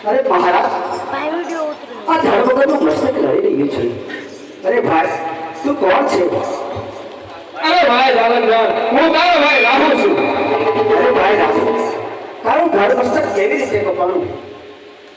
અરે મહારાજ આ ધર્મગરનું મસ્તક લડી રહ્યું છે. અરે ભાઈ તું કોણ છે? અરે ભાઈ જાલંધર, હું તારો ભાઈ રાહુ છું. અરે ભાઈ રાહુ, તારું ધડ મસ્તક કેવી રીતે કપાણું?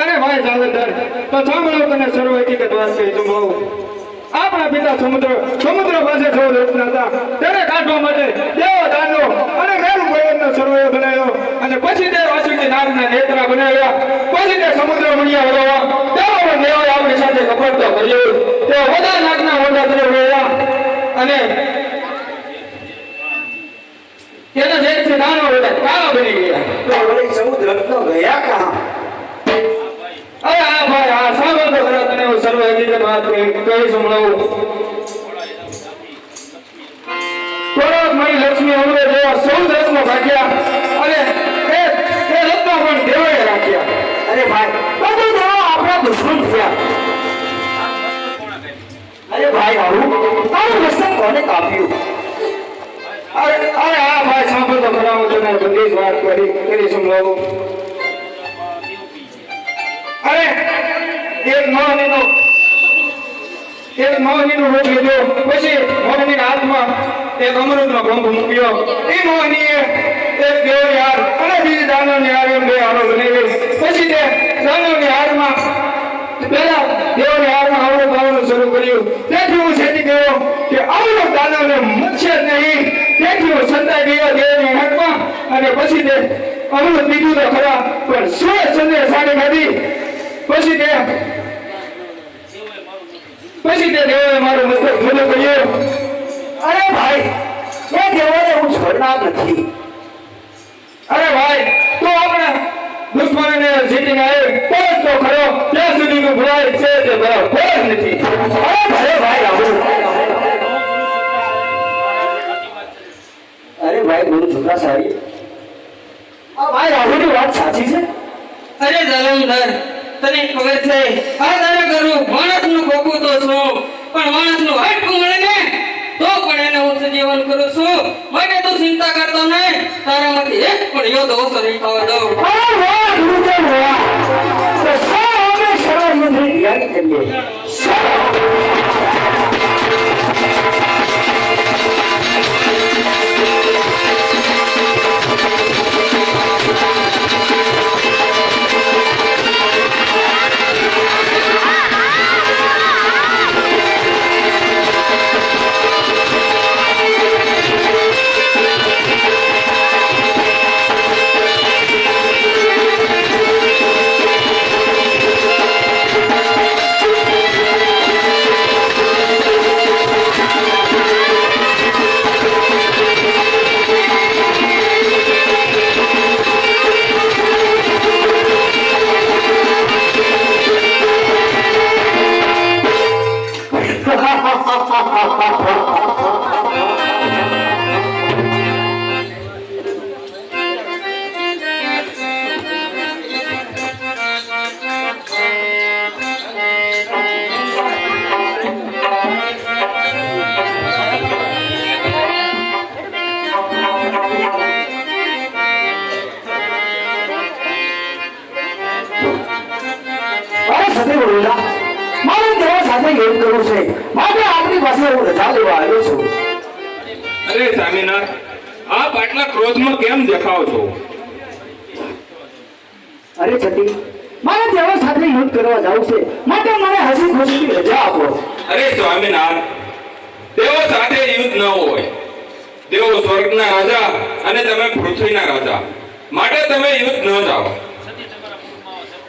અરે ભાઈ જાલંધર, તો સાંભળો તને સર્વ હકીકત વાત કહી સંભળાવું. આપણા પિતા સમુદ્ર પાસે સૌ રચના હતા. તેને કાઢવા માટે દેવો દાનો અને મેરુ પર્વતનો સર્વૈયો બનાવ્યો અને પછી તે વાસુકી નાગના નેત્રા બનાવ્યા. પછી તે સમુદ્ર મણિયા વળવા દેવો દેવોએ આપણી સાથે કપડતો કર્યો. તેઓ બધા નાગના મોઢા તરફ વળ્યા અને તેના જેથી નાનો બધા કાળા બની ગયા. તો વળી સમુદ્ર તો ગયા કહા? અરે આ ભાઈ આ સાંભળ તો ખરા, તને હું સર્વ હકીકત વાત કહી સંભળાવું. પર્વતમણી લક્ષ્મી અમૃત જેવા 14 રત્નો રાખ્યા અને એ રત્નો પણ દેવોએ રાખ્યા. અરે ભાઈ બધું દેવો આપણા દુશ્મન થયા. અરે ભાઈ રાહુ, તારું મસ્તક કોને કાપ્યું? અરે આ ભાઈ સાંભળ તો ખરા, હું તને બધી જ વાત કરી સંભળાવું. અરે એક મોહનીનું રૂપ લીધું. પછી મોહનીના હાથમાં એક અમૃતનો બંબ મૂક્યો. એ મોહનીએ એક દેવની હાર અને બીજી દાનવની હાર એમ બે હારો બનાવી. પછી તે દાનવની હારમાં પહેલા દેવની હારમાં અમૃત આવવાનું શરૂ કર્યું. તેથી હું છેટી ગયો કે અમૃત દાનવને મૂકશે જ નહીં. તેથી હું સંતાઈ ગયો દેવની હાથમાં અને પછી તે અમૃત પીધું તો ખરા, પણ શું સંદેશ સાડી કાઢી. પછી તે દેવોએ મારું મસ્તક જુદું કર્યું. અરે ભાઈ એ દેવોને હું છોડનાર નથી. અરે ભાઈ તો આપણે દુશ્મનને જીતીને આવે તો ખરો, ત્યાં સુધીનું ભરાય છે તે બરાબર જ નથી. અરે ભાઈ રાહુ, અરે ભાઈ બોલું છોકરા સારી. આ ભાઈ રાહુની વાત સાચી છે? અરે જાલંધર, તને ખબર છે આ તારા ઘરનું માણસનું ખોખું તો છું, પણ માણસનું હાડકું મળે ને તો પણ એને હું સજીવન કરું છું. માટે તું ચિંતા કરતો નહીં, તારામાંથી એક પણ યોદ્ધ ઓછો નહીં થવા દઉં. અરે વાહ ગુરુદેવ વાહ, તો સામે શરણ મંદિર યાદ કરીએ. મારે દેવા સાથે યોગ કરવું છે, માટે આપણી પાસે હું રજા લેવા આવ્યો છું. અરે સ્વામિનાથ, આપ આટલા ક્રોધમાં કેમ દેખાવ છો? અરે છતી, મારે દેવા સાથે યુદ્ધ કરવા જવું છે, માટે મને હસી ખુશીથી રજા આપો. અરે સ્વામિનાથ, દેવો સાથે યુદ્ધ ન હોય. દેવો સ્વર્ગના રાજા અને તમે પૃથ્વીના રાજા, માટે તમે યુદ્ધ ન જાઓ.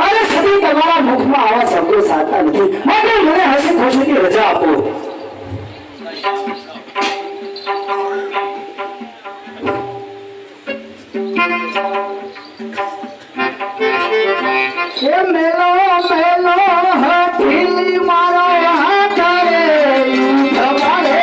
અરે છતી, તમારા મુખમાં આવા શબ્દો સાચા નથી, માટે મને હસી ખુશીથી રજા આપો. મેલો મેલો હાથી મારો હાથ રે તમારે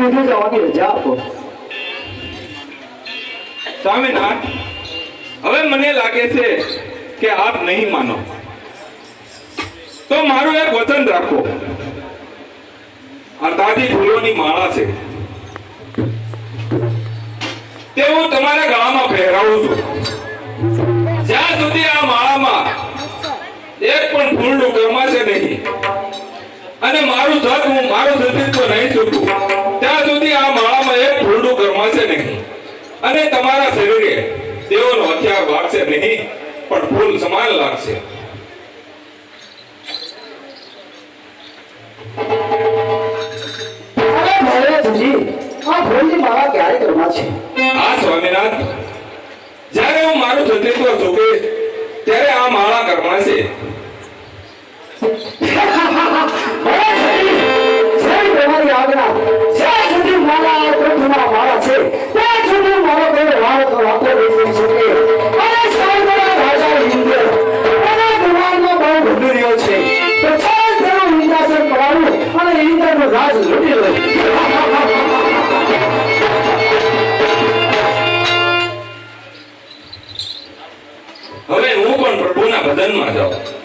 વિધુ જવાની રજા આપો. સ્વામિનાથ, હવે મને લાગે છે કે આપ નહીં માનો તો મારું એક વચન રાખો. આ તાજી ફૂલોની માળા છે તે હું તમારા ગળામાં પહેરાવું છું. જ્યાં સુધી આ માળામાં એક પણ ફૂલડું કરમાશે નહીં અને મારું સતીત્વ નહીં ચૂકવું ત્યાં સુધી આ માળામાં એક ફૂલડું કરમાશે નહીં અને તમારા શરીરે દેવોનો હથિયાર લાગશે નહીં પણ ફૂલ સમાન લાગશે. અરે મહારાજજી, આ ફૂલની માળા ક્યારે કરવા છે? આ સ્વામિનાથ, જ્યારે હું મારું સતીત્વ ચૂકે ત્યારે આ માળા કરમાશે. તમારી આજ્ઞા. જ્યાં સુધી મારા પૃથ્વીમાં માળા છે ત્યાં સુધી મારો કોઈ વાળો વાતો રહી શકે. અને સાંભળા રાજા ઇન્દ્ર અને દિમાગમાં બહુ ભૂલી રહ્યો છે તો ચાલ તેનું નિંદાસન કરાવું અને ઇન્દ્રનું રાજ લૂટી લઉં. હવે હું પણ પ્રભુના ભજનમાં જાઉં.